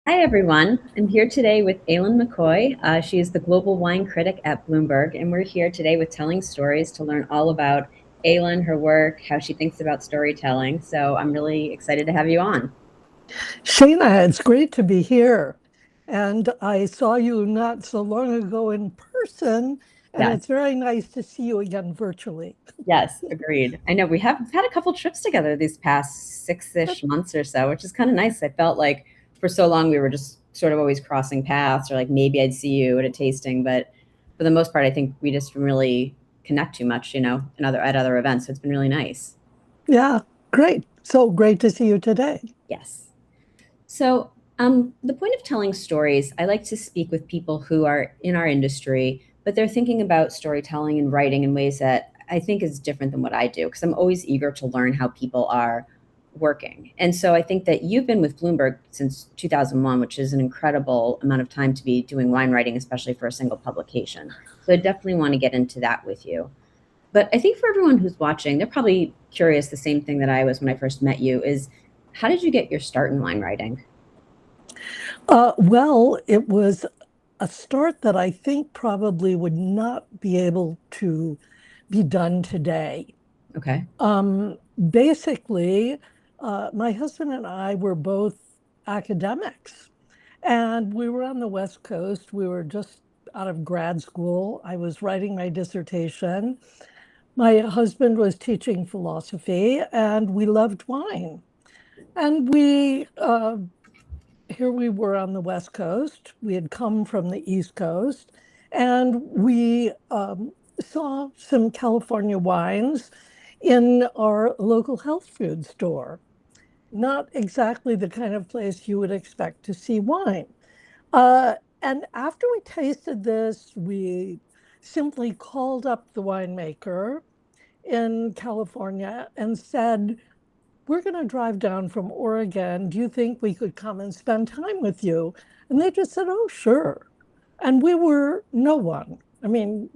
Hi, everyone. I'm here today with Elin McCoy. She is the global wine critic at Bloomberg, and we're here today with Telling Stories to learn all about Elin, her work, how she thinks about storytelling. So I'm really excited to have you on. Shayna, it's great to be here. And I saw you not so long ago in person, and Yes, it's very nice to see you again virtually. yes, agreed. I know we've had a couple trips together these past six-ish months or so, which is kind of nice. I felt like for so long we were just sort of always crossing paths, or like maybe I'd see you at a tasting, but for the most part, I think we just didn't really connect too much, at other events. So it's been really nice. Yeah, great. So great to see you today. Yes. So, the point of telling stories, I like to speak with people who are in our industry, but they're thinking about storytelling and writing in ways that I think is different than what I do, because I'm always eager to learn how people are working. And so I think that you've been with Bloomberg since 2001, which is an incredible amount of time to be doing wine writing, especially for a single publication. So I definitely want to get into that with you. But I think for everyone who's watching, they're probably curious the same thing that I was when I first met you is how did you get your start in wine writing? Well, it was a start that I think probably would not be able to be done today. Okay. Basically, my husband and I were both academics, and we were on the West Coast. We were just out of grad school. I was writing my dissertation. My husband was teaching philosophy, and we loved wine. And here we were on the West Coast. We had come from the East Coast, and we saw some California wines in our local health food store. Not exactly the kind of place you would expect to see wine. Uh, and after we tasted this, we simply called up the winemaker in California and said, we're going to drive down from Oregon. Do you think we could come and spend time with you? And they just said, oh, sure. And we were no one. I mean,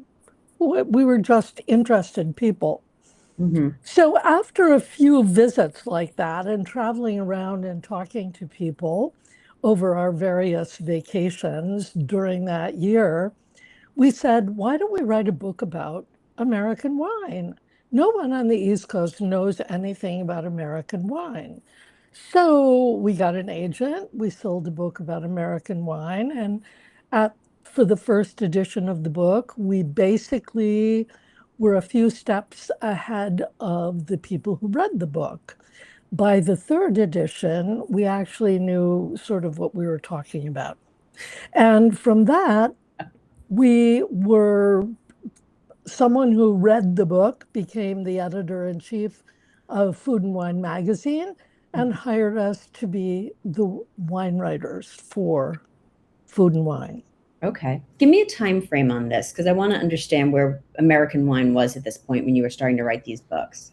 we were just interested people. Hmm. So after a few visits like that and traveling around and talking to people over our various vacations during that year, we said, why don't we write a book about American wine? No one on the East Coast knows anything about American wine. So we got an agent, we sold a book about American wine, and at, for the first edition of the book, we basically were a few steps ahead of the people who read the book. By the third edition, we actually knew sort of what we were talking about. And from that, we were someone who read the book became the editor in chief of Food and Wine magazine and hired us to be the wine writers for Food and Wine. Okay. Give me a time frame on this because I want to understand where American wine was at this point when you were starting to write these books.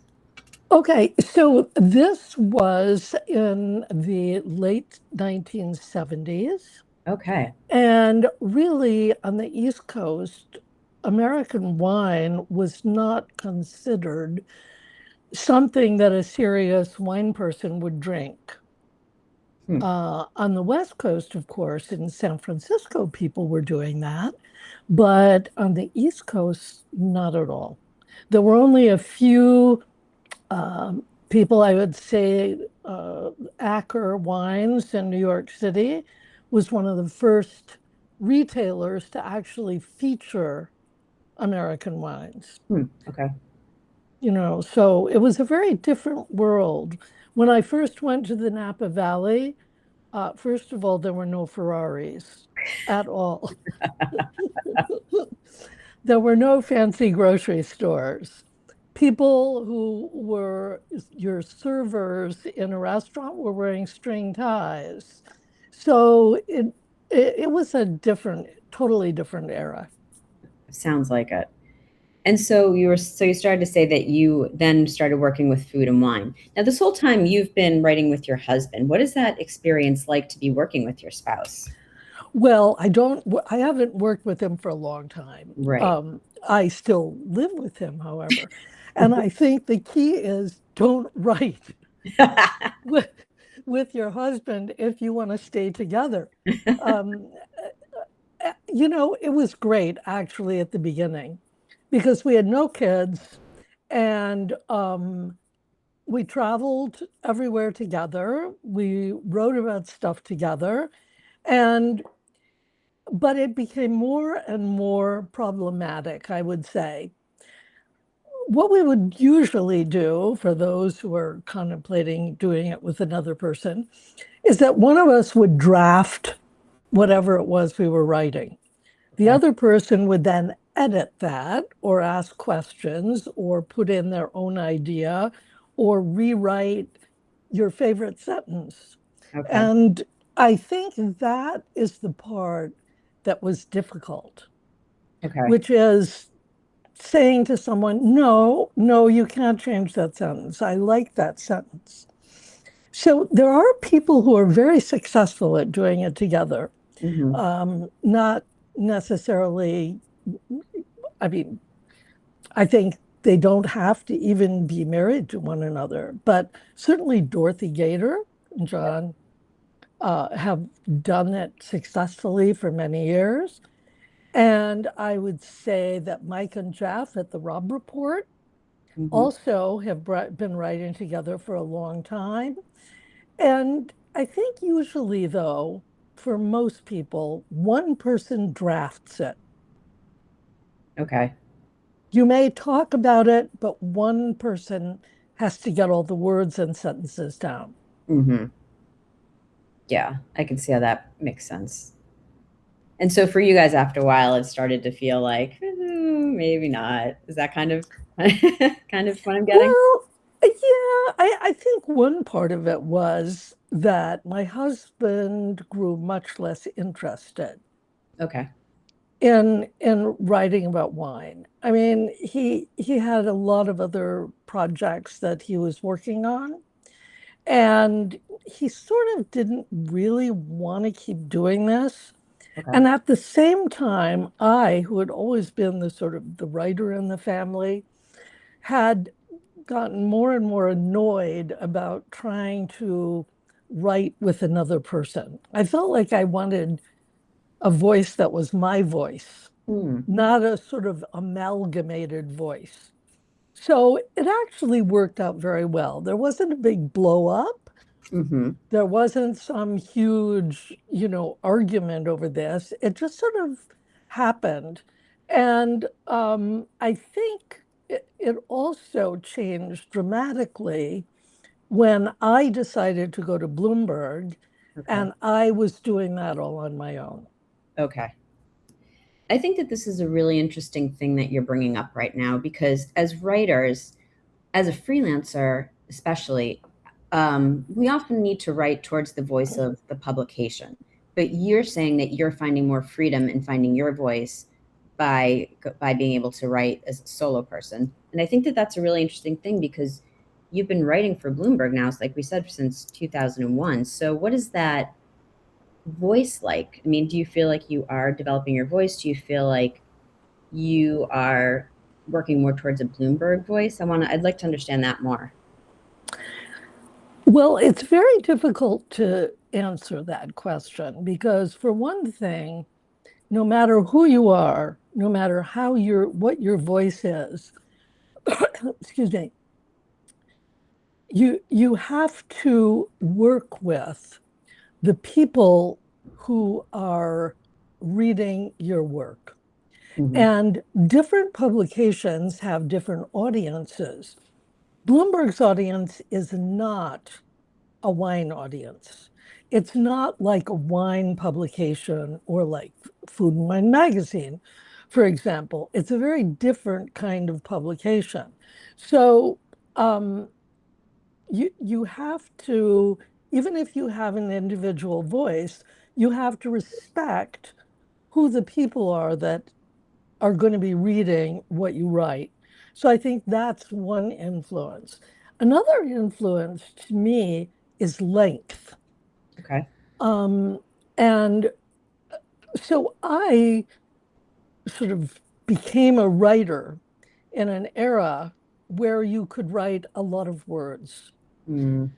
Okay, so this was in the late 1970s. Okay. And really, on the East Coast, American wine was not considered something that a serious wine person would drink. Hmm. On the West Coast, of course, in San Francisco, people were doing that. But on the East Coast, not at all. There were only a few people, I would say, Acker Wines in New York City was one of the first retailers to actually feature American wines. Hmm. Okay. So it was a very different world. When I first went to the Napa Valley, first of all, there were no Ferraris at all. There were no fancy grocery stores. People who were your servers in a restaurant were wearing string ties. So it was a different, totally different era. Sounds like it. And so you started to say that you then started working with food and wine. Now, this whole time you've been writing with your husband. What is that experience like to be working with your spouse? Well, I haven't worked with him for a long time. Right. I still live with him, however. And I think the key is don't write with, with your husband if you want to stay together. Um, it was great actually at the beginning because we had no kids and we traveled everywhere together. We wrote about stuff together, and but it became more and more problematic, I would say. What we would usually do for those who are contemplating doing it with another person is that one of us would draft whatever it was we were writing. The Okay. other person would then edit that or ask questions or put in their own idea or rewrite your favorite sentence. Okay. And I think that is the part that was difficult, Okay. which is saying to someone, no, no, you can't change that sentence. I like that sentence. So there are people who are very successful at doing it together, Hmm. not necessarily, I mean, I think they don't have to even be married to one another, but certainly Dorothy Gator and John have done it successfully for many years. And I would say that Mike and Jeff at the Robb Report Hmm. also have been writing together for a long time. And I think usually, though, for most people, one person drafts it. Okay. You may talk about it, but one person has to get all the words and sentences down. Hmm. Yeah, I can see how that makes sense. And so for you guys, after a while, it started to feel like maybe not. Is that kind of kind of what I'm getting? Well, yeah, I think one part of it was that my husband grew much less interested Okay. in writing about wine. I mean, he had a lot of other projects that he was working on, and he sort of didn't really want to keep doing this. Okay. And at the same time, I, who had always been the sort of the writer in the family, had gotten more and more annoyed about trying to write with another person. I felt like I wanted a voice that was my voice, Hmm. not a sort of amalgamated voice. So it actually worked out very well. There wasn't a big blow up. Hmm. There wasn't some huge, argument over this. It just sort of happened. And I think it also changed dramatically when I decided to go to Bloomberg, Okay. and I was doing that all on my own. Okay. I think that this is a really interesting thing that you're bringing up right now because as writers, as a freelancer, especially, we often need to write towards the voice of the publication. But you're saying that you're finding more freedom in finding your voice by being able to write as a solo person. And I think that that's a really interesting thing because you've been writing for Bloomberg now, like we said, since 2001. So what is that voice like? I mean, do you feel like you are developing your voice? Do you feel like you are working more towards a Bloomberg voice? I'd like to understand that more. Well, it's very difficult to answer that question because, for one thing, no matter who you are, no matter what your voice is, excuse me, you have to work with the people who are reading your work. Hmm. And different publications have different audiences. Bloomberg's audience is not a wine audience. It's not like a wine publication or like Food and Wine Magazine, for example. It's a very different kind of publication. So um, you have to, even if you have an individual voice, you have to respect who the people are that are going to be reading what you write. So I think that's one influence. Another influence to me is length. Okay. Um, and so I sort of became a writer in an era where you could write a lot of words. Mm.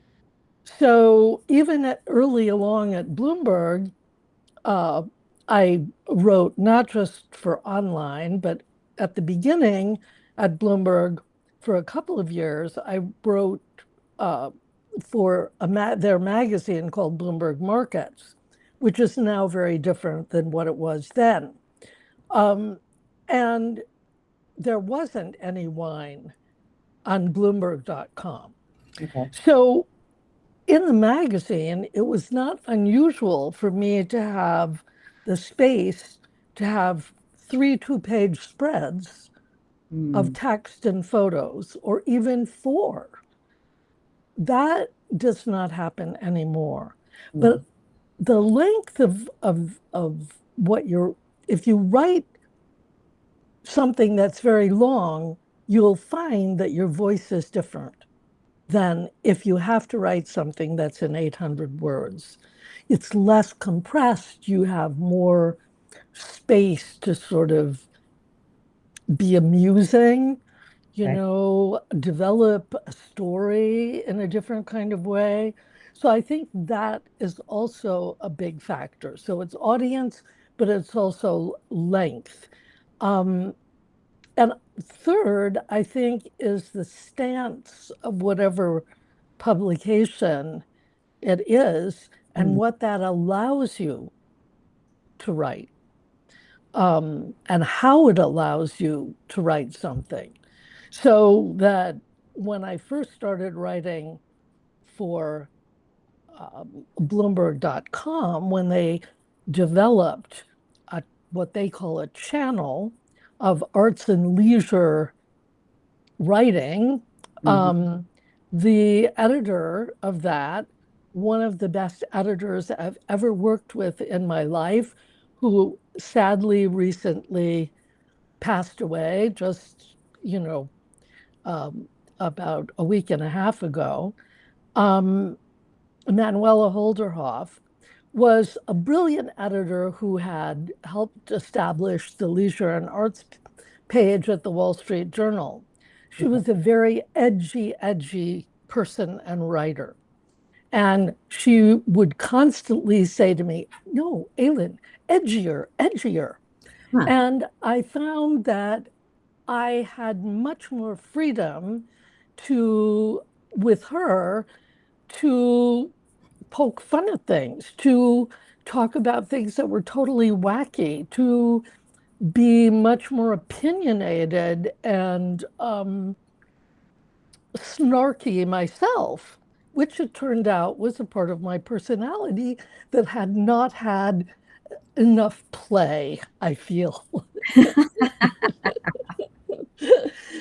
So even early along at Bloomberg, uh, I wrote not just for online, but at the beginning at Bloomberg for a couple of years, I wrote uh, for their magazine called Bloomberg Markets, which is now very different than what it was then. Um, and there wasn't any wine on Bloomberg.com. Okay. So in the magazine, it was not unusual for me to have the space to have 3 2-page spreads of Mm. text and photos, or even 4. That does not happen anymore. No. But the length of what you're, if you write something that's very long, you'll find that your voice is different than if you have to write something that's in 800 words. It's less compressed. You have more space to sort of be amusing, Okay. develop a story in a different kind of way. So I think that is also a big factor. So it's audience, but it's also length. Um, and third, I think, is the stance of whatever publication it is and Mm. what that allows you to write, and how it allows you to write something. So that when I first started writing for Bloomberg.com, when they developed what they call a channel of arts and leisure writing, Mhm. um, the editor of that, one of the best editors I've ever worked with in my life, who sadly recently passed away just, you know, um, about a week and a half ago, um, Manuela Holderhoff, was a brilliant editor who had helped establish the leisure and arts page at the Wall Street Journal. She Okay. was a very edgy person and writer. And she would constantly say to me, "No, Elin, edgier, edgier." Huh. And I found that I had much more freedom to, with her, to poke fun at things, to talk about things that were totally wacky, to be much more opinionated and snarky myself, which it turned out was a part of my personality that had not had enough play, I feel.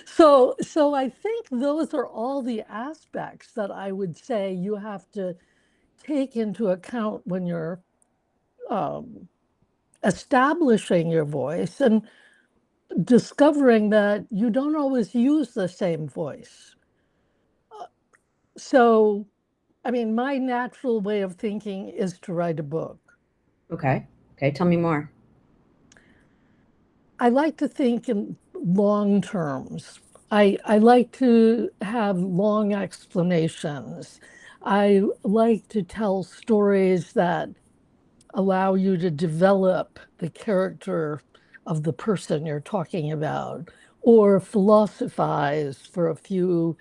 So I think those are all the aspects that I would say you have to take into account when you're um, establishing your voice and discovering that you don't always use the same voice. So, I mean, my natural way of thinking is to write a book. Okay. Okay. Tell me more. I like to think in long terms. I like to have long explanations. I like to tell stories that allow you to develop the character of the person you're talking about, or philosophize for a few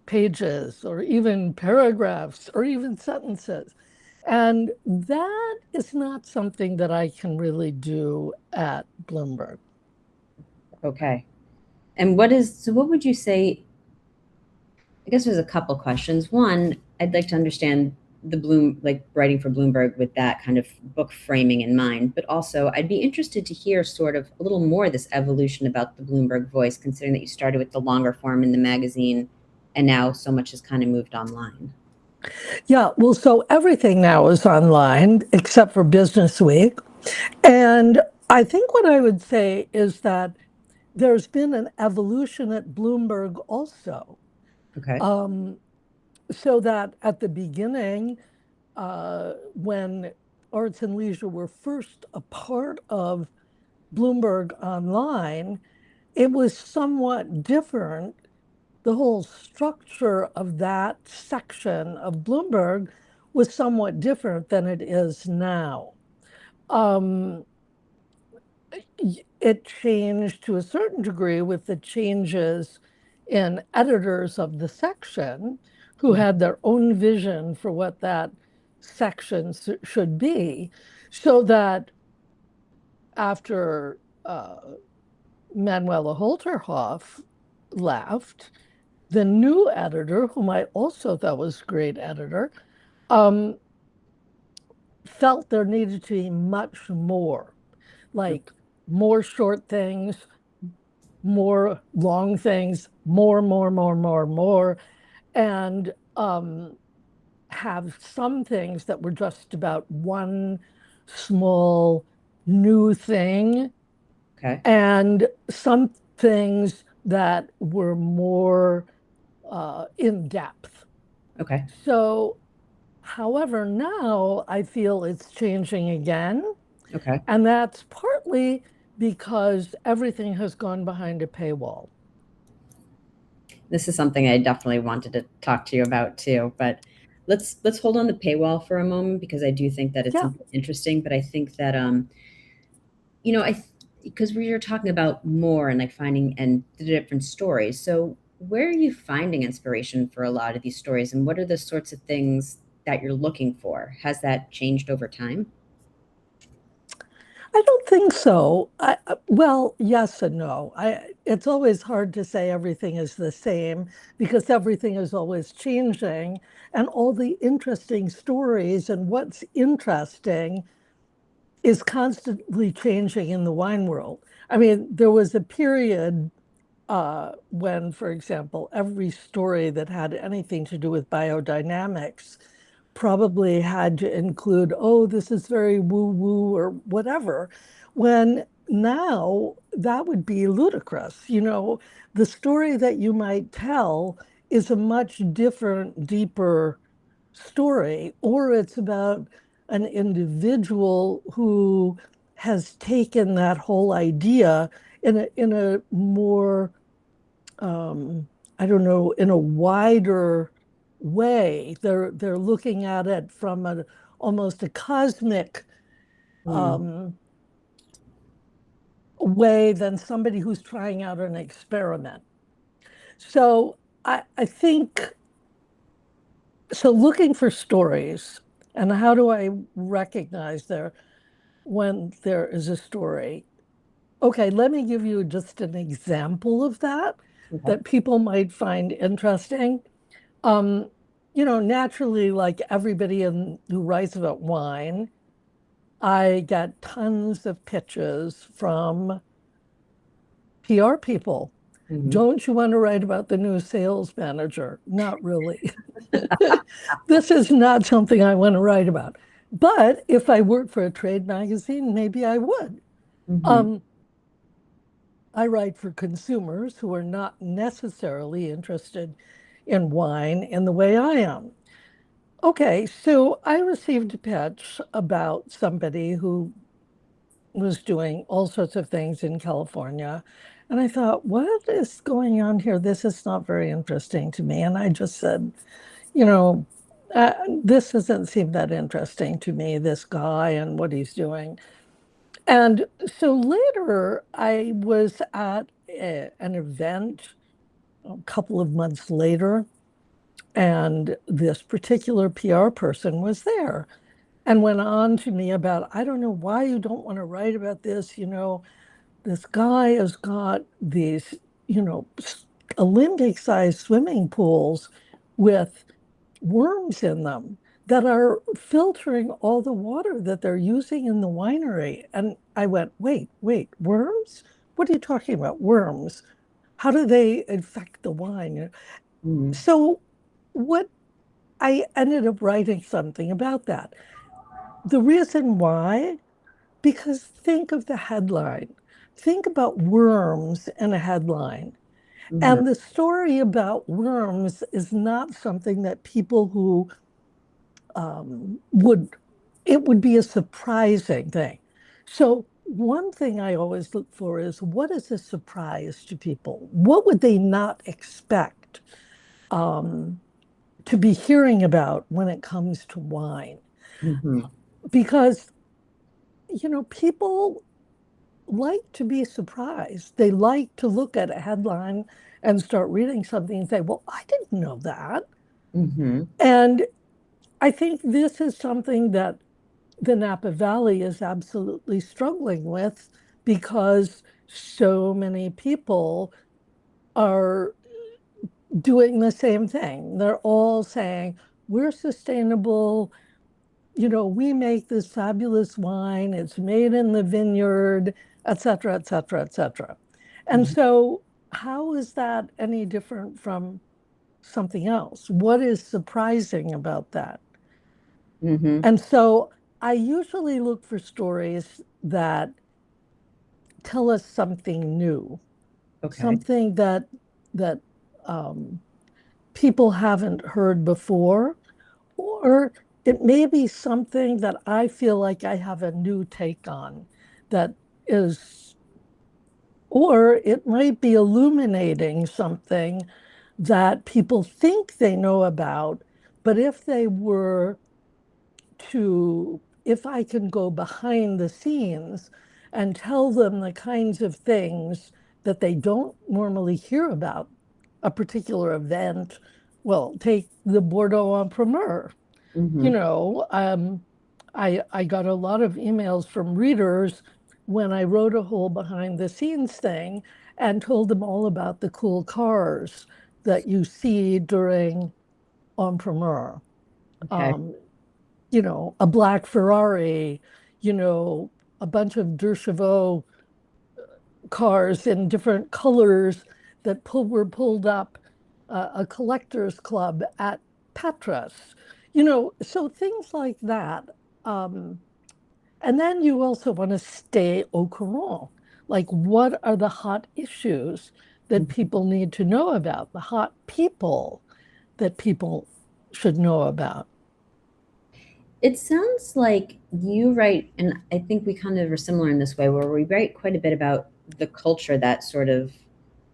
pages, or even paragraphs, or even sentences. And that is not something that I can really do at Bloomberg. Okay. And what would you say? I guess there's a couple questions. One, I'd like to understand like writing for Bloomberg with that kind of book framing in mind, but also I'd be interested to hear sort of a little more this evolution about the Bloomberg voice, considering that you started with the longer form in the magazine and now so much has kind of moved online. Yeah, well, so everything now is online except for Business Week. And I think what I would say is that there's been an evolution at Bloomberg also. Okay. Um, so that at the beginning, when arts and leisure were first a part of Bloomberg Online, it was somewhat different the whole structure of that section of Bloomberg was somewhat different than it is now. Um, it changed to a certain degree with the changes in editors of the section who had their own vision for what that section should be, so that after Manuela Holterhoff left, the new editor, whom I also thought was a great editor, um, felt there needed to be much more, like more short things, more long things, more, and have some things that were just about one small new thing, Okay. and some things that were more in depth. Okay. So, however, now I feel it's changing again. Okay. And that's partly because everything has gone behind a paywall. This is something I definitely wanted to talk to you about too, but let's hold on the paywall for a moment because I do think that it's Yeah. something interesting, but I think that I because we were talking about more and like finding and the different stories. So where are you finding inspiration for a lot of these stories, and what are the sorts of things that you're looking for? Has that changed over time? I don't think so. Well, yes and no. It's always hard to say everything is the same because everything is always changing, and all the interesting stories and what's interesting is constantly changing in the wine world. I mean, there was a period when, for example, every story that had anything to do with biodynamics probably had to include, oh, this is very woo woo or whatever, when now that would be ludicrous. The story that you might tell is a much different, deeper story, or it's about an individual who has taken that whole idea in a more I don't know, in a wider way. They're looking at it from almost a cosmic Mm, um, way than somebody who's trying out an experiment. So I think so. Looking for stories, and how do I recognize when there is a story? Okay, let me give you just an example of okay. that people might find interesting. Um, naturally, like everybody who writes about wine, I get tons of pitches from PR people. Hmm. Don't you want to write about the new sales manager? Not really. This is not something I want to write about. But if I worked for a trade magazine, maybe I would. Hmm. Um, I write for consumers who are not necessarily interested in wine in the way I am. Okay, so I received a pitch about somebody who was doing all sorts of things in California. And I thought, what is going on here? This is not very interesting to me. And I just said, you know, this doesn't seem that interesting to me, this guy and what he's doing. And so later, I was at an event a couple of months later, and this particular PR person was there and went on to me about, I don't know why you don't want to write about this. This guy has got these, you know, Olympic-sized swimming pools with worms in them that are filtering all the water that they're using in the winery. And I went, wait, worms? What are you talking about? Worms? How do they affect the wine? Hmm. So what I ended up writing something about that. The reason why, because think of the headline. Think about worms in a headline. Hmm. And the story about worms is not something that people who it would be a surprising thing. So, one thing I always look for is what is a surprise to people? What would they not expect? expect to be hearing about when it comes to wine. Mm-hmm. Because, people like to be surprised. They like to look at a headline and start reading something and say, well, I didn't know that. Mm-hmm. And I think this is something that the Napa Valley is absolutely struggling with because so many people are doing the same thing. They're all saying, we're sustainable. We make this fabulous wine. It's made in the vineyard, et cetera, et cetera, et cetera. And so, how is that any different from something else? What is surprising about that? Mm-hmm. And so, I usually look for stories that tell us something new, Okay. something that um, people haven't heard before, or it may be something that I feel like I have a new take on that is, or it might be illuminating something that people think they know about, but if I can go behind the scenes and tell them the kinds of things that they don't normally hear about a particular event, well, take the Bordeaux en Primeur. Mm-hmm. you know, um, I got a lot of emails from readers when I wrote a whole behind the scenes thing and told them all about the cool cars that you see during En Primeur. Okay. Um, a black Ferrari, you know, a bunch of Derchevaux cars in different colors that were pulled up, a collectors club at Patras, so things like that. Um, and then you also want to stay au courant. Like, what are the hot issues that Mhm. people need to know about, the hot people that people should know about? It sounds like you write, and I think we kind of are similar in this way, where we write quite a bit about the culture that sort of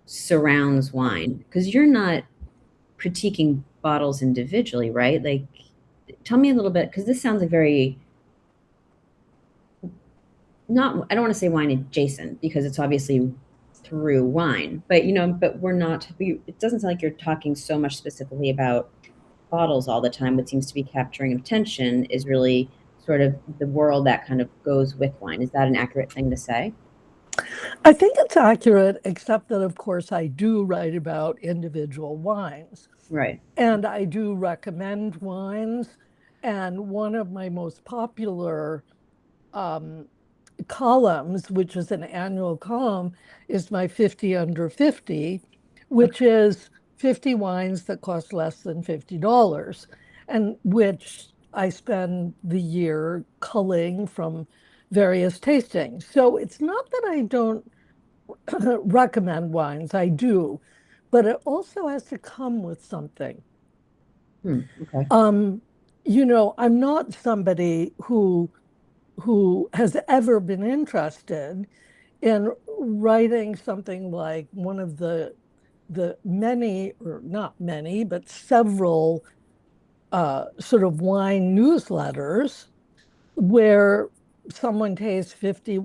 surrounds wine, because you're not critiquing bottles individually, right? Like, tell me a little bit, because this sounds like very not, I don't want to say wine adjacent because it's obviously through wine, but but it doesn't sound like you're talking so much specifically about bottles all the time. What seems to be capturing attention is really sort of the world that kind of goes with wine. Is that an accurate thing to say? I think it's accurate, except that, of course, I do write about individual wines Right. and I do recommend wines. And one of my most popular um, columns, which is an annual column, is my 50 under 50, which Okay. is 50 wines that cost less than $50, and which I spend the year culling from various tastings. So it's not that I don't recommend wines, I do, but it also has to come with something. Okay. Um, I'm not somebody who has ever been interested in writing something like one of the many, or not many, but several sort of wine newsletters where someone tastes 50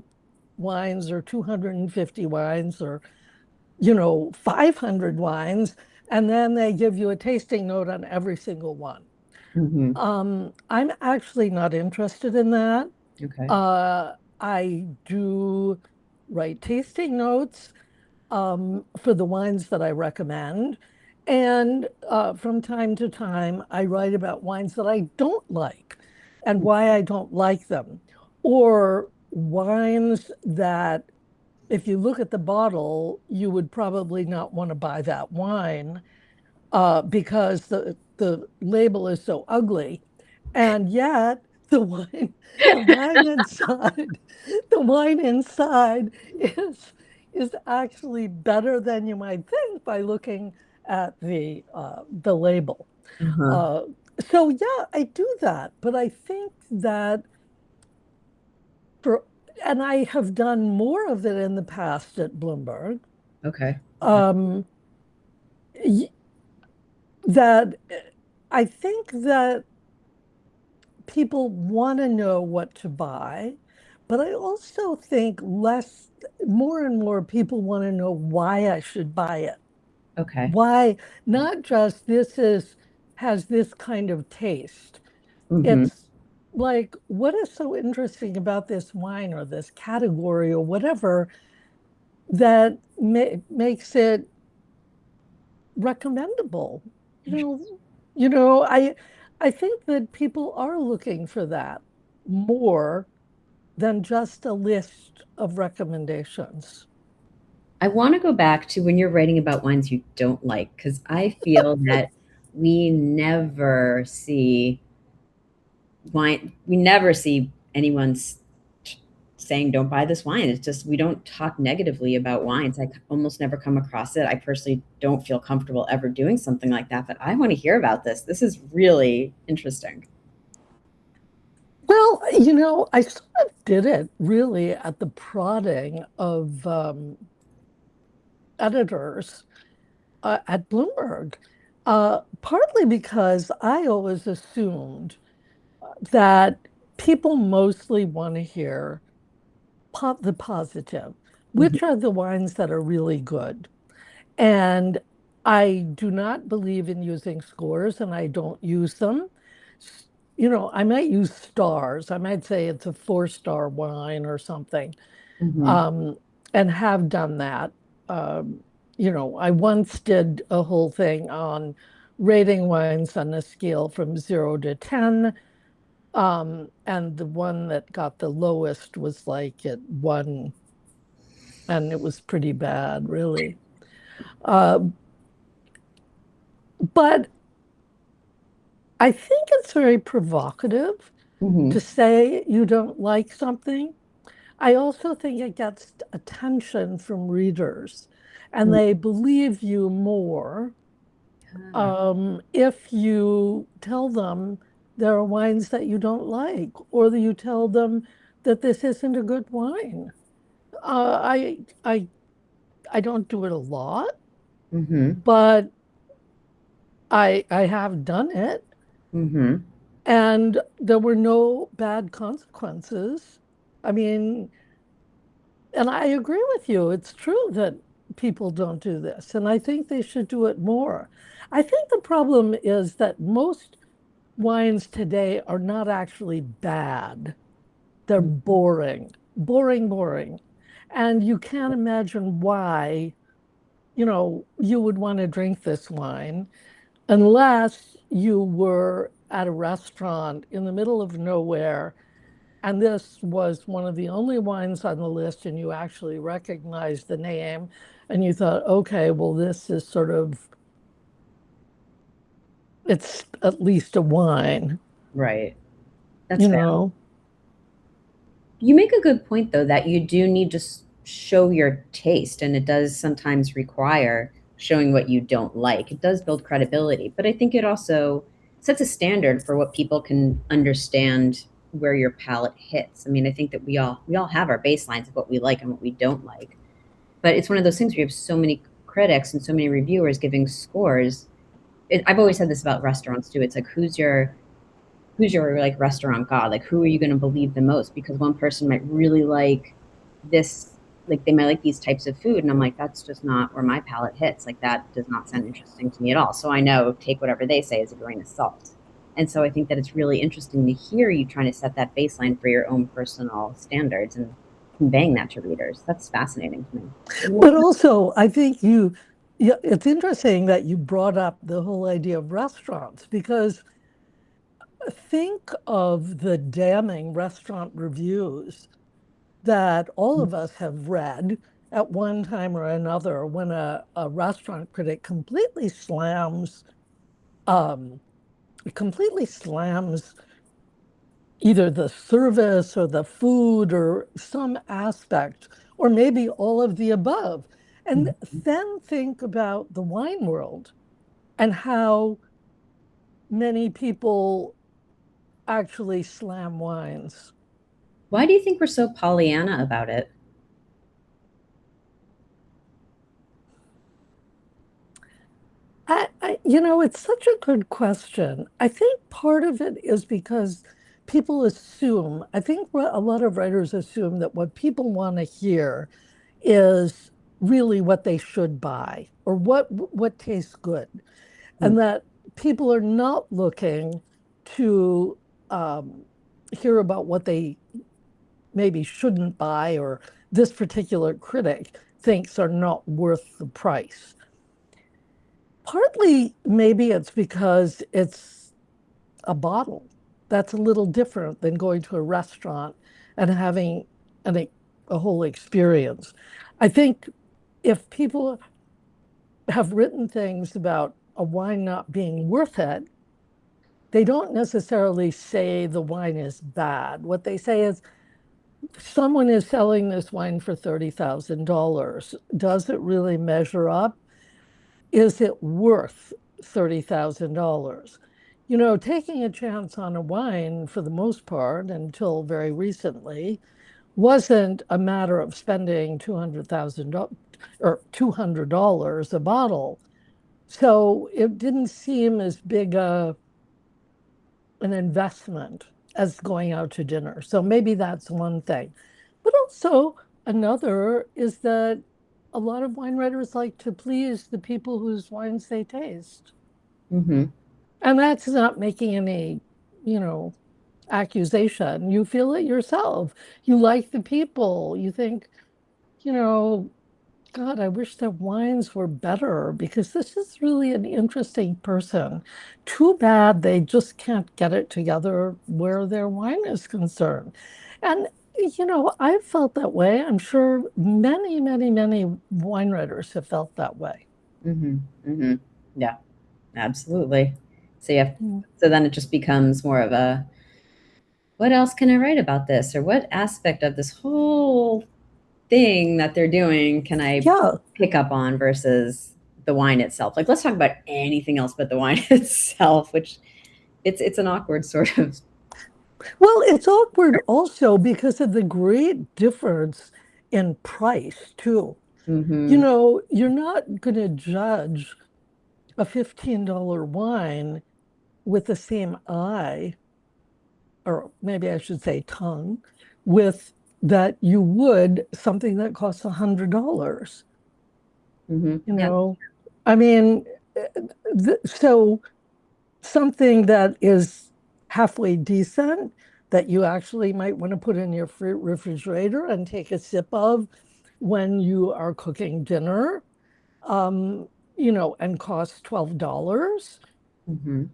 wines or 250 wines or 500 wines, and then they give you a tasting note on every single one. Hmm. I'm actually not interested in that. Okay. Uh, I do write tasting notes for the wines that I recommend. And from time to time, I write about wines that I don't like and why I don't like them, or wines that, if you look at the bottle, you would probably not want to buy that wine because the label is so ugly. And yet the wine inside, the wine inside is actually better than you might think by looking at the label. Uh-huh. Uh, so yeah, I do that, but I think that for and I have done more of it in the past at Bloomberg. Okay. Okay. Um, that I think that people want to know what to buy, but I also think more and more people want to know why I should buy it. Okay. Why, not just has this kind of taste. Hmm. It's like, what is so interesting about this wine or this category or whatever that makes it recommendable? You know, I think that people are looking for that more than just a list of recommendations. I want to go back to when you're writing about wines you don't like, because I feel that we never see we never see anyone's saying don't buy this wine. It's just we don't talk negatively about wines. I almost never come across it. I personally don't feel comfortable ever doing something like that, but I want to hear about this. This is really interesting. Well, I sort of did it really at the prodding of editors at Bloomberg, partly because I always assumed that people mostly want to hear the positive, Mhm. which are the wines that are really good. And I do not believe in using scores, and I don't use them. I might use stars. I might say it's a 4-star wine or something, Mhm. um, and have done that. I once did a whole thing on rating wines on a scale from 0 to 10. And the one that got the lowest was like at 1, and it was pretty bad, really. Uh, but I think it's very provocative to Mhm. say you don't like something. I also think it gets attention from readers, and Mhm. they believe you more Ah, if you tell them there are wines that you don't like, or that you tell them that this isn't a good wine. I don't do it a lot, mhm. but I have done it, Mhm. and there were no bad consequences. I mean, and I agree with you. It's true that people don't do this, and I think they should do it more. I think the problem is that most wines today are not actually bad. They're boring, boring, boring. And you can't imagine why, you would want to drink this wine unless you were at a restaurant in the middle of nowhere and this was one of the only wines on the list, and you actually recognized the name, and you thought, okay, well, this is it's at least a wine, Right. That's you fair. know? You make a good point, though, that you do need to show your taste, and it does sometimes require showing what you don't like. It does build credibility, but I think it also sets a standard for what people can understand where your palate hits. I mean, I think that we all have our baselines of what we like and what we don't like, but it's one of those things where you have so many critics and so many reviewers giving scores. I've always said this about restaurants too. It's like who's your like restaurant god? Like who are you going to believe the most? Because one person might really like this, like they might like these types of food, and I'm like, that's just not where my palate hits. Like that does not sound interesting to me at all. So I know take whatever they say as a grain of salt. And so I think that it's really interesting to hear you trying to set that baseline for your own personal standards and conveying that to readers. That's fascinating to me. But also, I think yeah, it's interesting that you brought up the whole idea of restaurants because think of the damning restaurant reviews that all of us have read at one time or another when a restaurant critic um, completely slams either the service or the food or some aspect, or maybe all of the above. And then think about the wine world and how many people actually slam wines. Why do you think we're so Pollyanna about it? I It's such a good question. I think part of it is because people assume, I think a lot of writers assume that what people want to hear is really what they should buy or what tastes good, Mm. and that people are not looking to um, hear about what they maybe shouldn't buy or this particular critic thinks are not worth the price. Partly, maybe it's because it's a bottle. That's a little different than going to a restaurant and having an, a whole experience. I think if people have written things about a wine not being worth it, they don't necessarily say the wine is bad. What they say is, someone is selling this wine for $30,000. Does it really measure up? Is it worth $30,000? Taking a chance on a wine for the most part, until very recently, wasn't a matter of spending $200,000 or $200 a bottle. So it didn't seem as big an investment as going out to dinner. So maybe that's one thing. But also, another is that a lot of wine writers like to please the people whose wines they taste. Hmm. And that's not making any, you know, accusation. You feel it yourself. You like the people. You think, you know, God, I wish their wines were better because this is really an interesting person. Too bad they just can't get it together where their wine is concerned. And, I've felt that way. I'm sure many, many, many wine writers have felt that way. Hmm. Hmm. Yeah, absolutely. So yeah, Mm. so then it just becomes more of a, what else can I write about this? Or what aspect of this whole thing that they're doing can I Yeah. pick up on versus the wine itself? Like, let's talk about anything else but the wine itself, which it's an awkward sort of. Well, it's awkward also because of the great difference in price, too. Hmm. You're not going to judge a $15 wine with the same eye, or maybe I should say tongue, with that you would something that costs $100. Hmm. You Yeah. know, I mean, so something that is halfway decent that you actually might want to put in your refrigerator and take a sip of when you are cooking dinner, um, and costs $12. Hmm.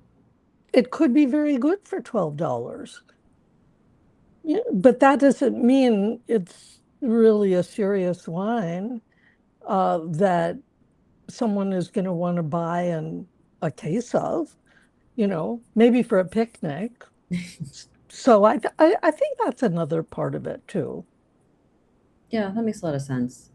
It could be very good for $12. Yeah, but that doesn't mean it's really a serious wine that someone is going to want to buy a case of, maybe for a picnic. So I think that's another part of it too. Yeah, that makes a lot of sense.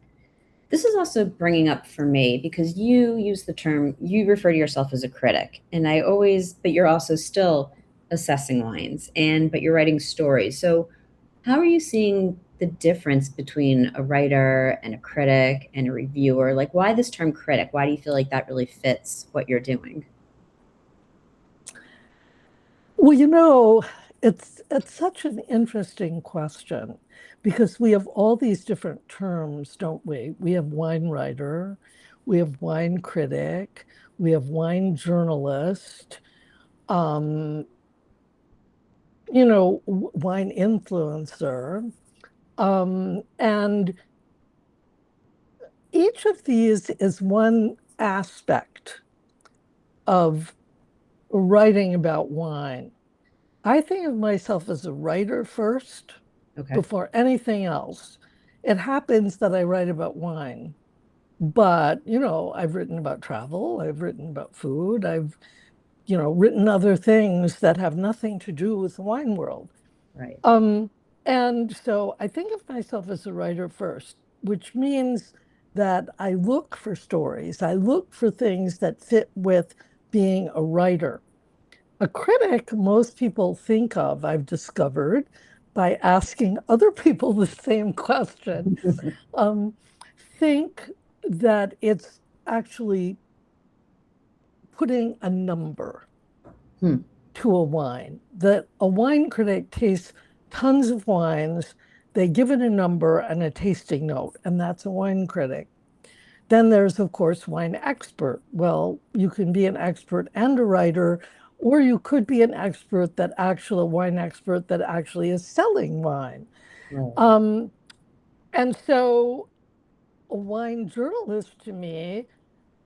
This is also bringing up for me because you use the term, you refer to yourself as a critic, and I always, but you're also still assessing wines but you're writing stories. So, how are you seeing the difference between a writer and a critic and a reviewer? Like, why this term critic? Why do you feel like that really fits what you're doing? Well, it's such an interesting question because we have all these different terms, don't we? We have wine writer, we have wine critic, we have wine journalist, um, wine influencer. And each of these is one aspect of writing about wine. I think of myself as a writer first Okay. before anything else. It happens that I write about wine, but I've written about travel, I've written about food, I've written other things that have nothing to do with the wine world. Right. Um, and so I think of myself as a writer first, which means that I look for stories, I look for things that fit with being a writer. A critic, most people think of, I've discovered, by asking other people the same question, um, think that it's actually putting a number Hmm. to a wine. That a wine critic tastes tons of wines, they give it a number and a tasting note, and that's a wine critic. Then there's, of course, wine expert. Well, you can be an expert and a writer, or you could be an expert that actually, a wine expert that actually is selling wine. Right. And so a wine journalist to me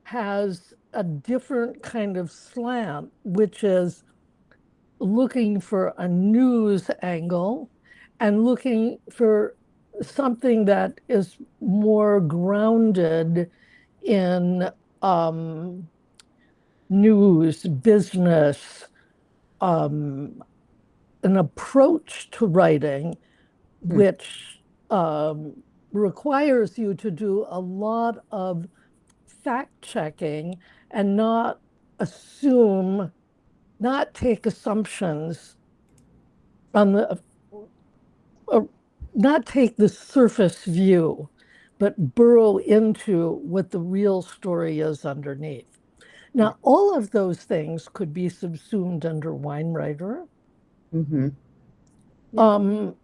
has a different kind of slant, which is looking for a news angle and looking for something that is more grounded in news, business, um, an approach to writing Hmm. which requires you to do a lot of fact checking and not assume, not take assumptions on the, uh, not take the surface view, but burrow into what the real story is underneath. Now, all of those things could be subsumed under wine writer. Mm-hmm. Yeah. Um,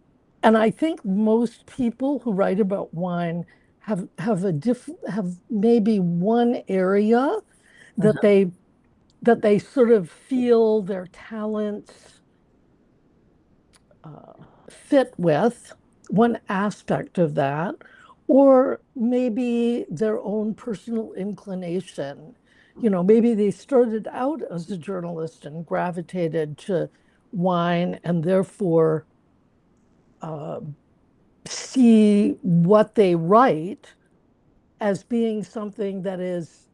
and I think most people who write about wine have maybe one area that Uh-huh. they sort of feel their talents fit with, one aspect of that, or maybe their own personal inclination. You know, maybe they started out as a journalist and gravitated to wine and therefore uh, see what they write as being something that is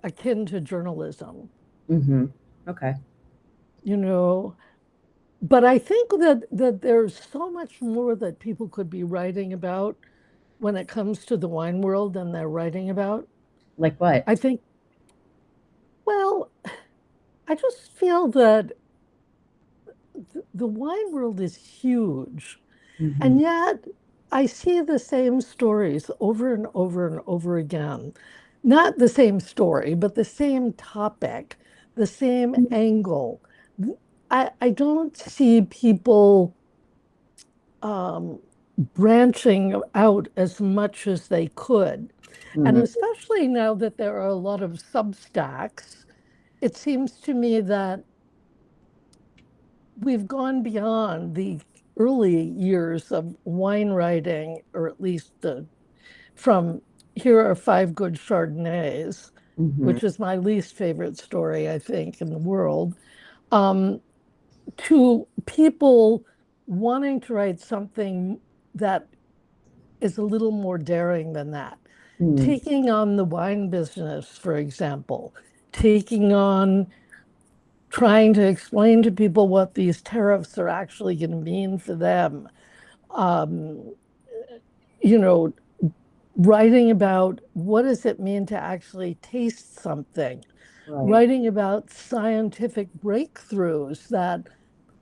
akin to journalism, Mm-hmm. Okay. you know. But I think that there's so much more that people could be writing about when it comes to the wine world than they're writing about. Like what? I think, well, I just feel that the wine world is huge. Mm-hmm. And yet I see the same stories over and over and over again. Not the same story, but the same topic, the same angle. I don't see people um, branching out as much as they could. And Mm-hmm. especially now that there are a lot of Substacks, it seems to me that we've gone beyond the early years of wine writing, or at least from here are five good Chardonnays, Mm-hmm. which is my least favorite story, I think, in the world, um, to people wanting to write something that is a little more daring than that. Mm-hmm. Taking on the wine business, for example, taking on trying to explain to people what these tariffs are actually going to mean for them. Um, you know, writing about what does it mean to actually taste something, Right. writing about scientific breakthroughs that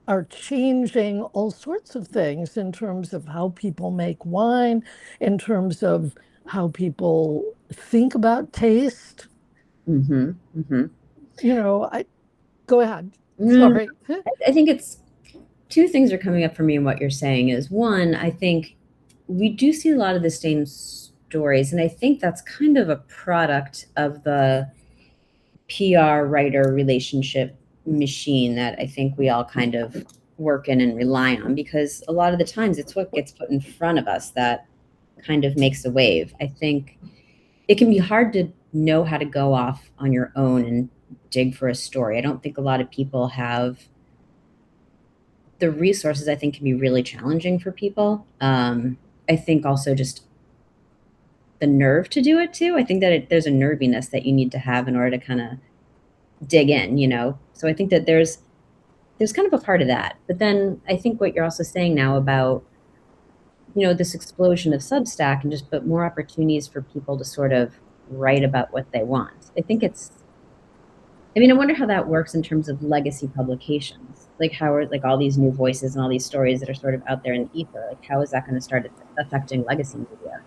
are changing all sorts of things in terms of how people make wine, in terms of how people think about taste. Mm-hmm. Mm-hmm. I go ahead. Mm, Sorry. I think it's two things are coming up for me in what you're saying is one, I think we do see a lot of the same stories, and I think that's kind of a product of the PR writer relationship machine that I think we all kind of work in and rely on because a lot of the times it's what gets put in front of us that kind of makes a wave. I think it can be hard to know how to go off on your own and dig for a story. I don't think a lot of people have the resources. I think can be really challenging for people. I think also just the nerve to do it too. I think that there's a nerviness that you need to have in order to kind of dig in. So I think that there's kind of a part of that. But then I think what you're also saying now about this explosion of Substack and just put more opportunities for people to sort of write about what they want. I wonder how that works in terms of legacy publications. Like how are like all these new voices and all these stories that are sort of out there in the ether. Like how is that going to start affecting legacy media?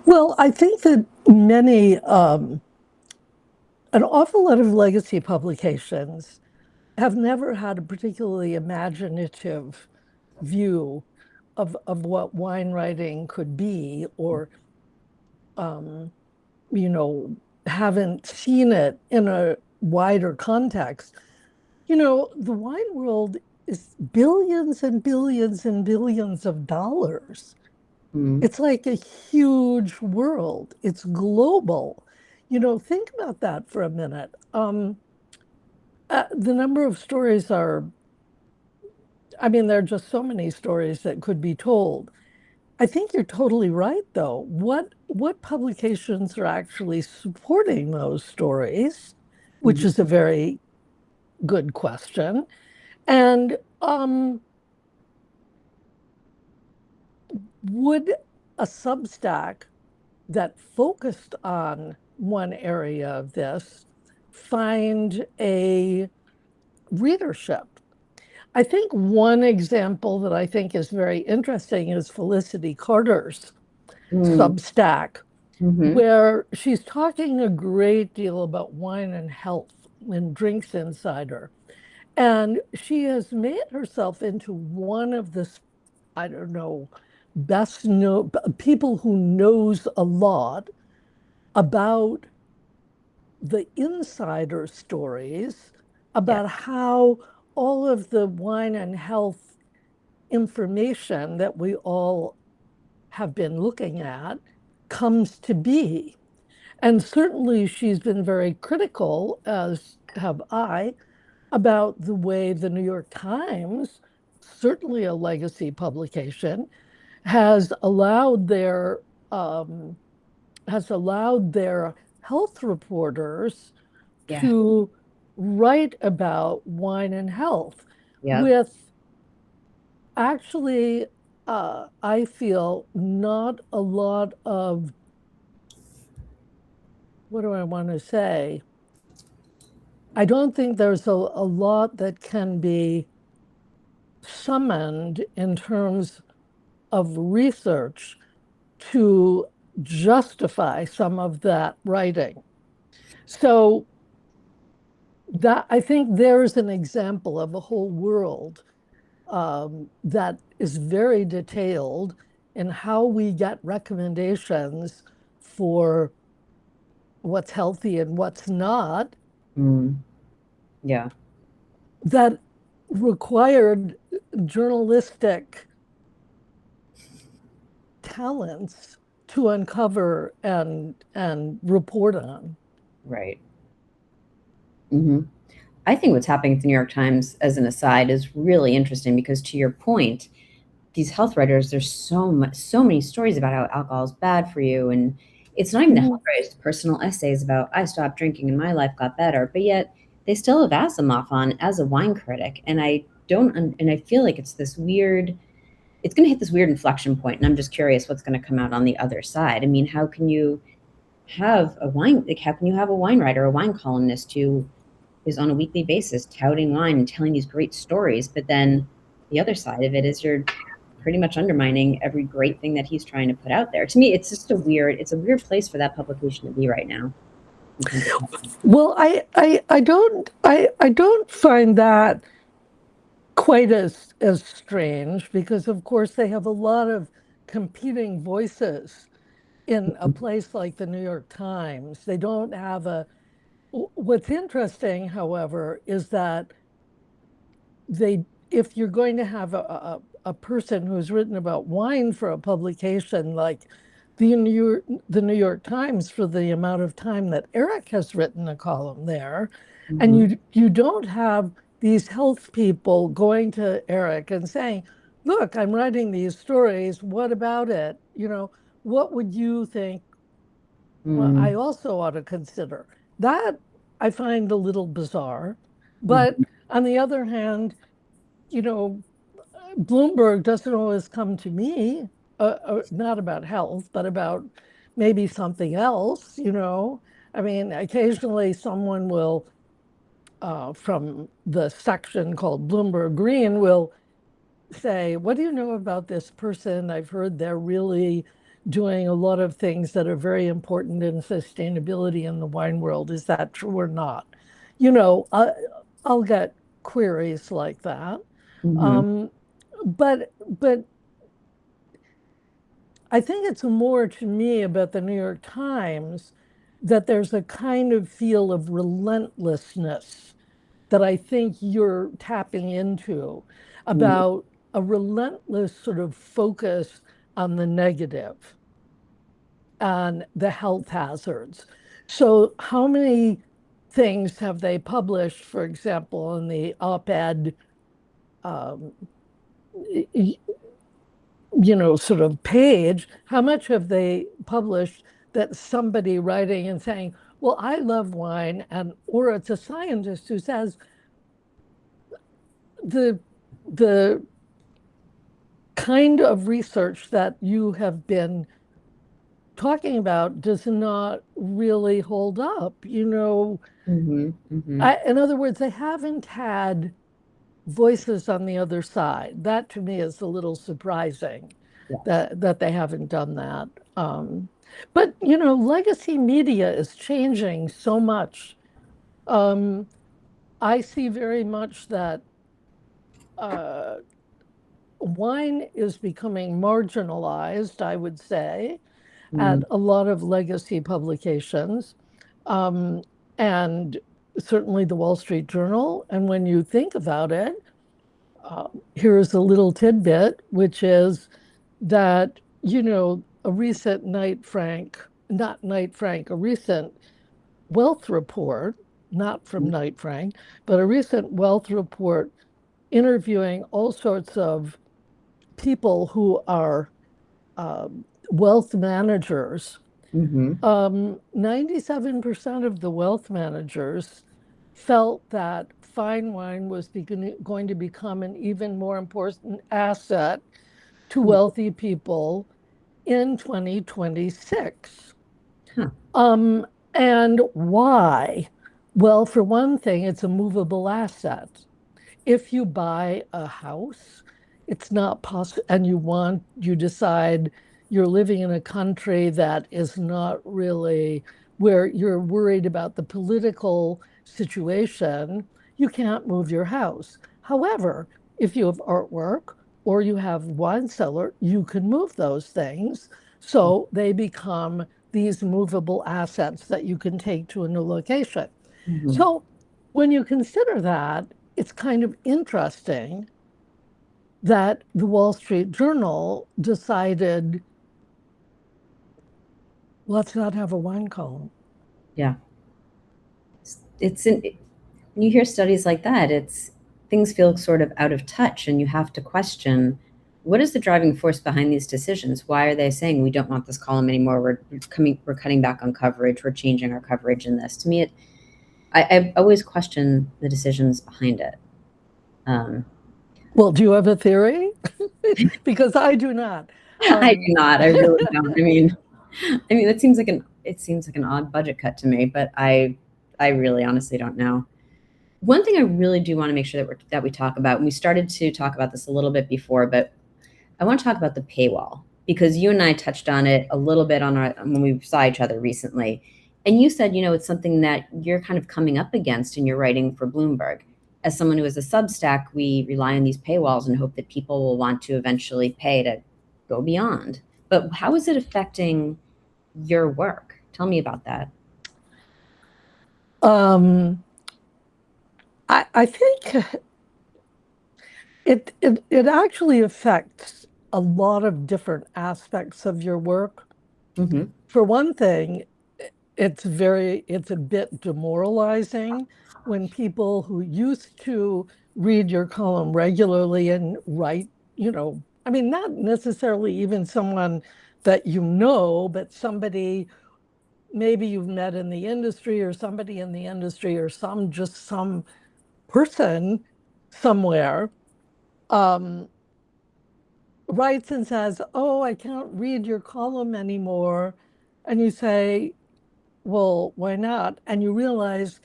Well, I think that many an awful lot of legacy publications have never had a particularly imaginative view of what wine writing could be, or um, you know, haven't seen it in a wider context. The wine world is billions and billions and billions of dollars. Mm, It's like a huge world. It's global. Think about that for a minute. The number of stories I mean, there are just so many stories that could be told. I think you're totally right, though. What publications are actually supporting those stories, which mhm. is a very good question. And would a Substack that focused on one area of this find a readership? I think one example that I think is very interesting is Felicity Carter's Mm, Substack, mhm. where she's talking a great deal about wine and health in Drinks Insider. And she has made herself into one of the, I don't know, best know people who knows a lot about the insider stories Yeah, about how all of the wine and health information that we all have been looking at comes to be. And certainly she's been very critical, as have I, about the way the New York Times, certainly a legacy publication, has allowed their um, has allowed their health reporters yeah, to write about wine and health yeah. with actually, I feel, not a lot of, what do I want to say? I don't think there's a lot that can be summoned in terms of research to justify some of that writing. So that I think there's an example of a whole world that is very detailed in how we get recommendations for what's healthy and what's not, Mm, yeah, that required journalistic talents to uncover and report on. right. Hmm. I think what's happening at the New York Times, as an aside, is really interesting because, to your point, these health writers, there's so many stories about how alcohol is bad for you, and it's not even the health Mhm. writers, personal essays about I stopped drinking and my life got better, but yet they still have Asimov on as a wine critic, and I feel like it's going to hit this weird inflection point, and I'm just curious what's going to come out on the other side. I mean, how can you have a wine writer, a wine columnist who is on a weekly basis touting wine and telling these great stories, but then the other side of it is you're pretty much undermining every great thing that he's trying to put out there. To me, it's a weird place for that publication to be right now in terms of. Well, I don't find that quite as strange, because of course they have a lot of competing voices in a place like the New York Times. They don't have a What's interesting, however, is that they if you're going to have a person who's written about wine for a publication like the New York Times, for the amount of time that Eric has written a column there, and Mhm. you don't have these health people going to Eric and saying, look, I'm writing these stories, what about it? What would you think? Well, I Mm, also ought to consider that. I find a little bizarre. But mhm. on the other hand, you know, Bloomberg doesn't always come to me, not about health, but about maybe something else. I mean, occasionally someone will, from the section called Bloomberg Green, will say, what do you know about this person? I've heard they're really doing a lot of things that are very important in sustainability in the wine world. Is that true or not? You know, I'll get queries like that. Hmm. Um, but I think it's more to me about the New York Times that there's a kind of feel of relentlessness that I think you're tapping into, about a relentless sort of focus on the negative and the health hazards. So, how many things have they published, for example, in the op-ed, um, sort of page? How much have they published that somebody writing and saying, well, I love wine, and or it's a scientist who says the the kind of research that you have been talking about does not really hold up. Hmm. Hmm. In other words, they haven't had voices on the other side. That to me is a little surprising Yes. that they haven't done that. But legacy media is changing so much. Um, I see very much that uh, wine is becoming marginalized, I would say, Mm. at a lot of legacy publications, um, and certainly the Wall Street Journal. And when you think about it, here's a little tidbit, which is that, a recent not Knight Frank, a recent wealth report, not from Knight Frank, but a recent wealth report interviewing all sorts of people who are wealth managers. Hmm. 97% of the wealth managers felt that fine wine was going to become an even more important asset to wealthy people in 2026. Huh. Um, and why? Well, for one thing, it's a movable asset. If you buy a house, it's not possible, and you decide you're living in a country that is not really where you're worried about the political situation, you can't move your house. However, if you have artwork or you have wine cellar, you can move those things. So they become these movable assets that you can take to a new location. Hmm. So when you consider that, it's kind of interesting that the Wall Street Journal decided, let's not have a wine column. Yeah. When you hear studies like that, it's things feel sort of out of touch, and you have to question what is the driving force behind these decisions? Why are they saying we don't want this column anymore? We're cutting back on coverage. We're changing our coverage in this. To me, I always question the decisions behind it. Um, Well, do you have a theory? Because I do not. I do Um, not. I really don't. I mean, it seems like an odd budget cut to me, but I really honestly don't know. One thing I really do want to make sure that we talk about, and we started to talk about this a little bit before, but I want to talk about the paywall because you and I touched on it a little bit when we saw each other recently. And you said, it's something that you're kind of coming up against in your writing for Bloomberg. As someone who is a Substack, we rely on these paywalls and hope that people will want to eventually pay to go beyond. But how is it affecting your work? Tell me about that. um, I think it actually affects a lot of different aspects of your work. Hmm. For one thing, it's a bit demoralizing when people who used to read your column regularly and write, I mean, not necessarily even someone that but somebody maybe you've met in the industry, or somebody in the industry, or some person somewhere, um, writes and says, oh, I can't read your column anymore. And you say, well, why not? And you realize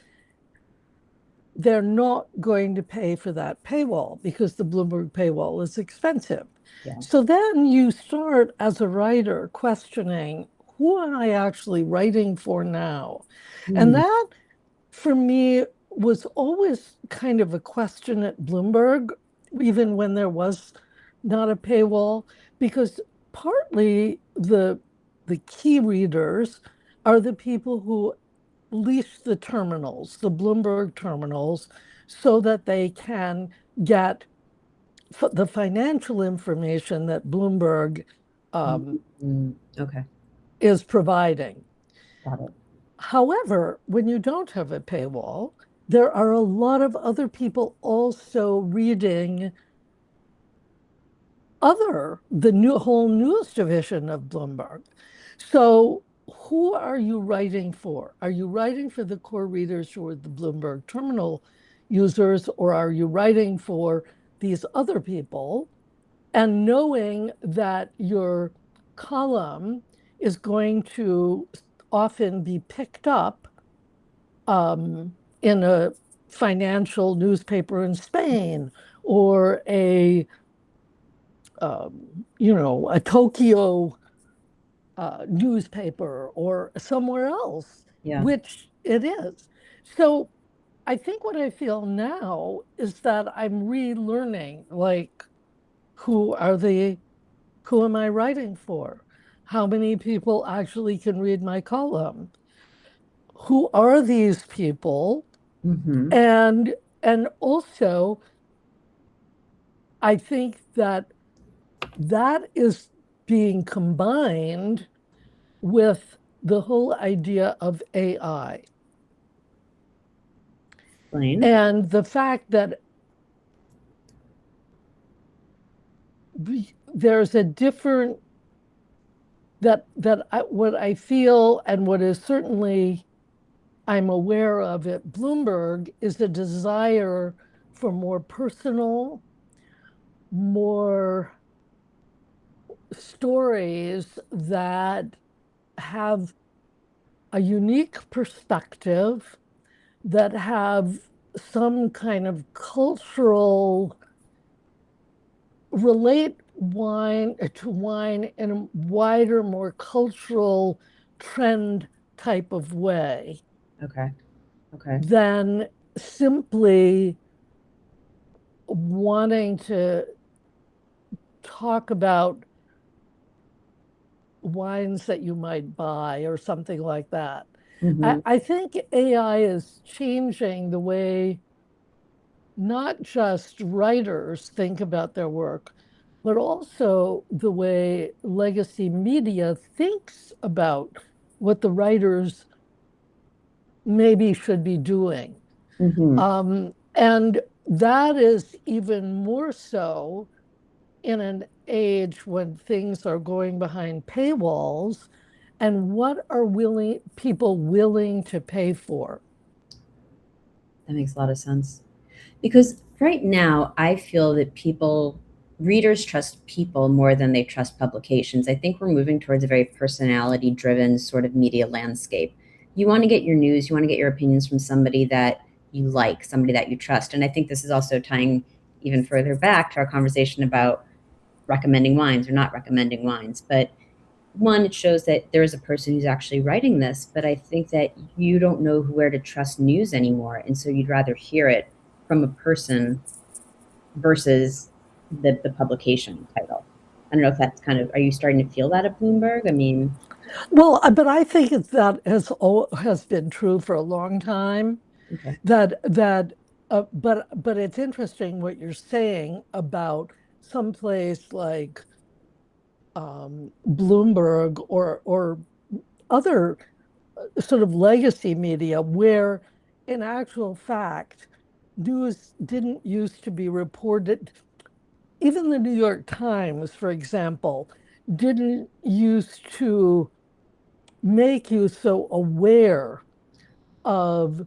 they're not going to pay for that paywall because the Bloomberg paywall is expensive. Yeah. So then you start as a writer questioning, who am I actually writing for now? And Mm, that, for me, was always kind of a question at Bloomberg, even when there was not a paywall, because partly the key readers are the people who lease the terminals, the Bloomberg terminals, so that they can get the financial information that Bloomberg mm, um, okay. is providing. Got it. However, when you don't have a paywall, there are a lot of other people also reading the new whole news division of Bloomberg. So who are you writing for? Are you writing for the core readers who are the Bloomberg terminal users, or are you writing for these other people? And knowing that your column is going to often be picked up in a financial newspaper in Spain, or a Tokyo newspaper, or somewhere else, Yeah. which it is. So I think what I feel now is that I'm relearning, like, who are the who am I writing for? How many people actually can read my column? Who are these people? Hmm. And and also, I think that that is being combined with the whole idea of AI Explain. and the fact that there's a different what I feel, and what is certainly I'm aware of at Bloomberg, is a desire for more personal, more stories that have a unique perspective, that have some kind of cultural, relate wine to wine in a wider, more cultural trend type of way Okay. Okay. than simply wanting to talk about wines that you might buy or something like that. Hmm. I think AI is changing the way not just writers think about their work, but also the way legacy media thinks about what the writers maybe should be doing. Hmm. And that is even more so in an age when things are going behind paywalls, and what are people willing to pay for? That makes a lot of sense. Because right now, I feel that readers trust people more than they trust publications. I think we're moving towards a very personality driven sort of media landscape. You want to get your news, you want to get your opinions from somebody that you like, somebody that you trust. And I think this is also tying even further back to our conversation about recommending wines or not recommending wines. But one, it shows that there is a person who's actually writing this, but I think that you don't know where to trust news anymore. And so you'd rather hear it from a person versus the publication title. I don't know if that's kind of, are you starting to feel that at Bloomberg? I mean, Well, but I think that has been true for a long time. okay. But it's interesting what you're saying about someplace like Bloomberg, or other sort of legacy media, where in actual fact news didn't used to be reported. Even the New York Times, for example, didn't used to make you so aware of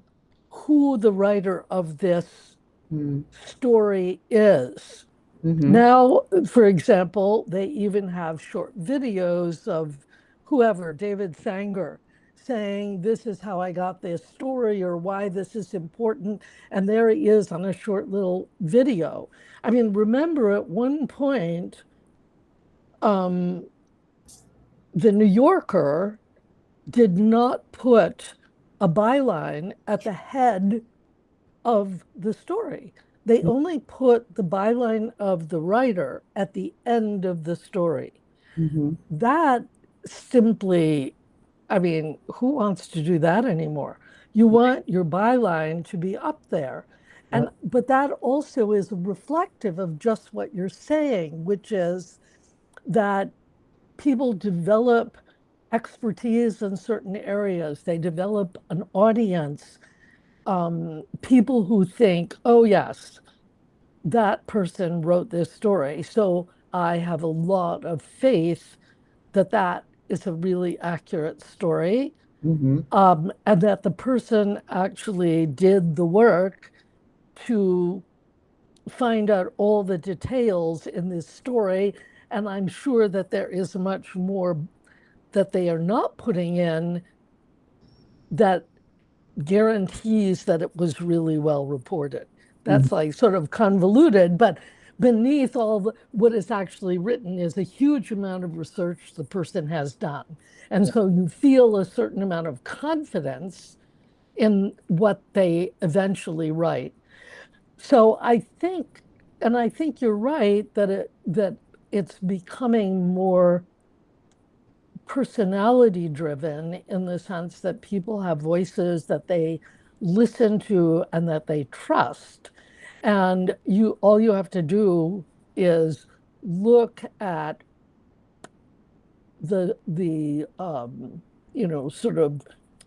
who the writer of this Mm-hmm. story is. Mm-hmm. Now, for example, they even have short videos of whoever, David Sanger, saying, "This is how I got this story," or "why this is important." And there he is on a short little video. I mean, remember at one point, um, the New Yorker did not put a byline at the head of the story. They only put the byline of the writer at the end of the story. Mm-hmm. That simply, I mean, who wants to do that anymore? You want your byline to be up there. And Yep. but that also is reflective of just what you're saying, which is that people develop expertise in certain areas. They develop an audience. People who think, oh, yes, that person wrote this story. So I have a lot of faith that that is a really accurate story, Mm-hmm. and that the person actually did the work to find out all the details in this story. And I'm sure that there is much more that they are not putting in that guarantees that it was really well reported. Mm-hmm. That's like sort of convoluted, but beneath all what is actually written is a huge amount of research the person has done. And Yeah. so you feel a certain amount of confidence in what they eventually write. So I think, and I think you're right that it's becoming more personality driven in the sense that people have voices that they listen to and that they trust. And you all you have to do is look at the sort of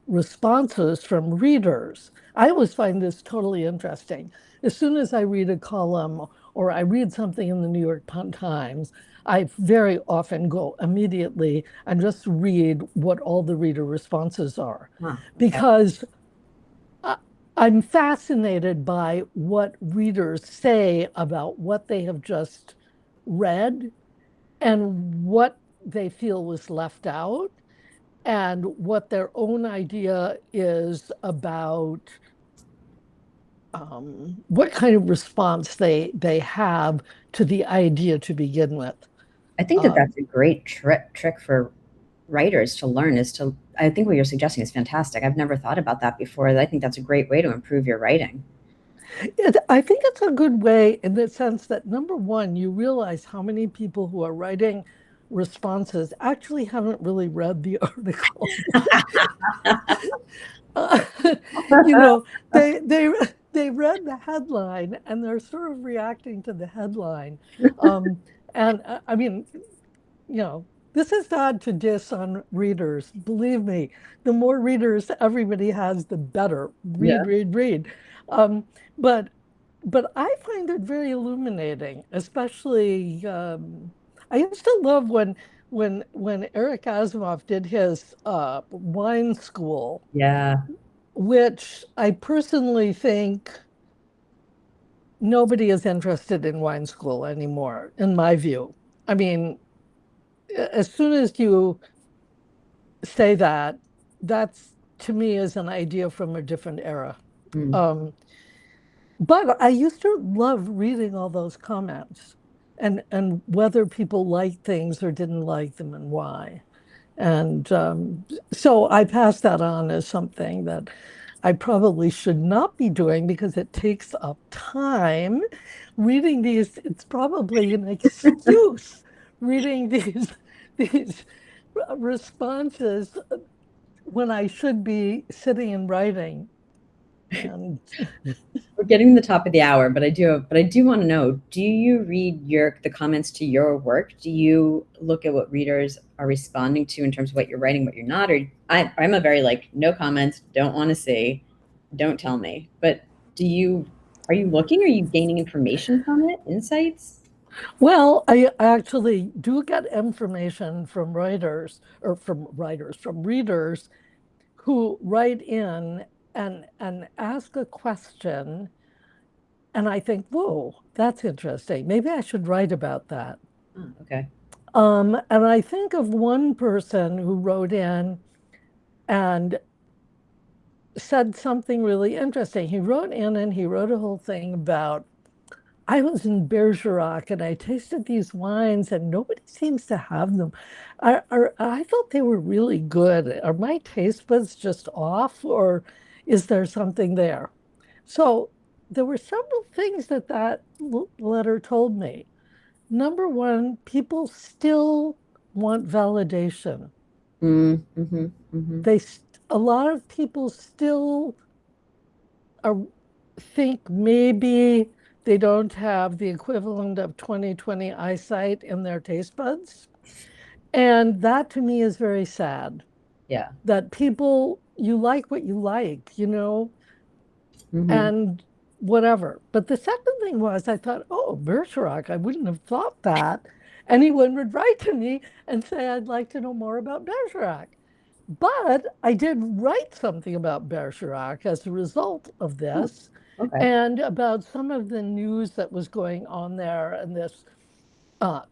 responses from readers. I always find this totally interesting. As soon as I read a column or I read something in the New York Times, I very often go immediately and just read what all the reader responses are, Huh. Okay. because I- I'm fascinated by what readers say about what they have just read and what they feel was left out and what their own idea is about what kind of response they have to the idea to begin with. I think that Um, that's a great trick for writers to learn is to, I think what you're suggesting is fantastic. I've never thought about that before. I think that's a great way to improve your writing. I think it's a good way in the sense that number one, you realize how many people who are writing responses actually haven't really read the article. Uh, you know, they they they read the headline and they're sort of reacting to the headline. Um, and I mean, this is not to diss on readers. Believe me, the more readers everybody has, the better. Read, Yeah. read, read. Um, but but I find it very illuminating, especially I used to love when Eric Asimov did his wine school, Yeah. which I personally think nobody is interested in wine school anymore, in my view. I mean, as soon as you say that, that's to me is an idea from a different era. Mm. Um, but I used to love reading all those comments and whether people liked things or didn't like them and why. And so I pass that on as something that I probably should not be doing because it takes up time. Reading these, it's probably an excuse reading these responses when I should be sitting and writing. And We're getting to the top of the hour, but I do want to know, do you read the comments to your work? Do you look at what readers are responding to in terms of what you're writing, what you're not? Or I'm a very like, no comments, don't want to see, don't tell me. But are you looking? Are you gaining information from it, insights? well, I actually do get information from writers or from readers who write in and ask a question. And I think, whoa, that's interesting. Maybe I should write about that. Oh, okay. And I think of one person who wrote in and said something really interesting. He wrote in and he wrote a whole thing about I was in Bergerac and I tasted these wines and nobody seems to have them. I thought they were really good. Are my taste buds just off or is there something there? So there were several things that letter told me. Number one, people still want validation. Mm-hmm. They, a lot of people still are, think maybe they don't have the equivalent of 20/20 eyesight in their taste buds. And that to me is very sad. Yeah. That people, you like what you like, Mm-hmm. and whatever. But the second thing was, I thought, oh, Bergerac, I wouldn't have thought that. Anyone would write to me and say, I'd like to know more about Bergerac. But I did write something about Bergerac as a result of Oh, this okay. and about some of the news that was going on there and this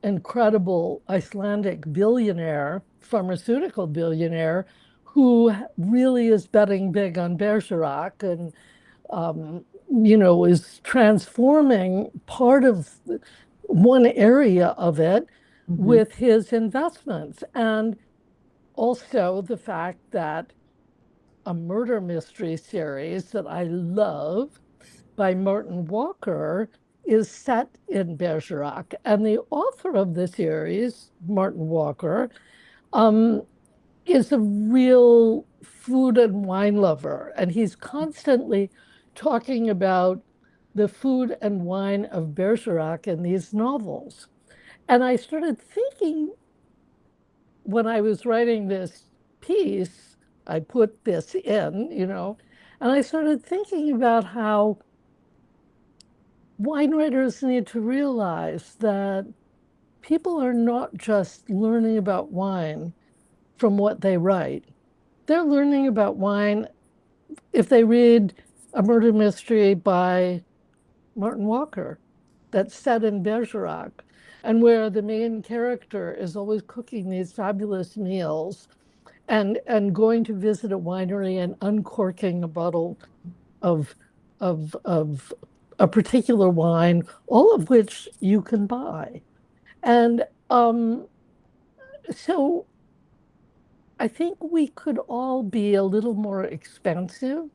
incredible Icelandic billionaire, pharmaceutical billionaire, who really is betting big on Bergerac and is transforming part of one area of it Mm-hmm. with his investments. And also the fact that a murder mystery series that I love by Martin Walker is set in Bergerac. And the author of the series, Martin Walker, um, is a real food and wine lover. And he's constantly talking about the food and wine of Bergerac in these novels. And I started thinking when I was writing this piece, I put this in, and I started thinking about how wine writers need to realize that people are not just learning about wine from what they write. They're learning about wine if they read a murder mystery by Martin Walker that's set in Bergerac, and where the main character is always cooking these fabulous meals and going to visit a winery and uncorking a bottle of of a particular wine, all of which you can buy. And so I think we could all be a little more expansive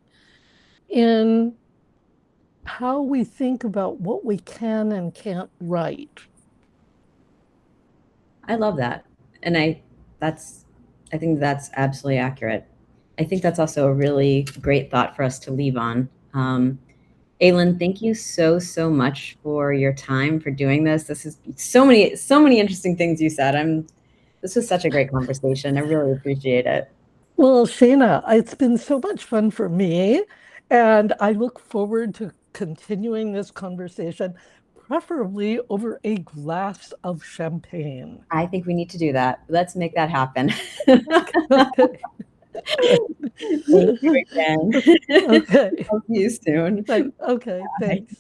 in how we think about what we can and can't write. I love that. And that's, I think that's absolutely accurate. I think that's also a really great thought for us to leave on. Elin, thank you so much for your time for doing this. This is so many interesting things you said. This was such a great conversation. I really appreciate it. Well, Shana, it's been so much fun for me, and I look forward to continuing this conversation, preferably over a glass of champagne. I think we need to do that. Let's make that happen. Okay. Thank you again. Okay. Talk to you soon. Okay, Bye. thanks.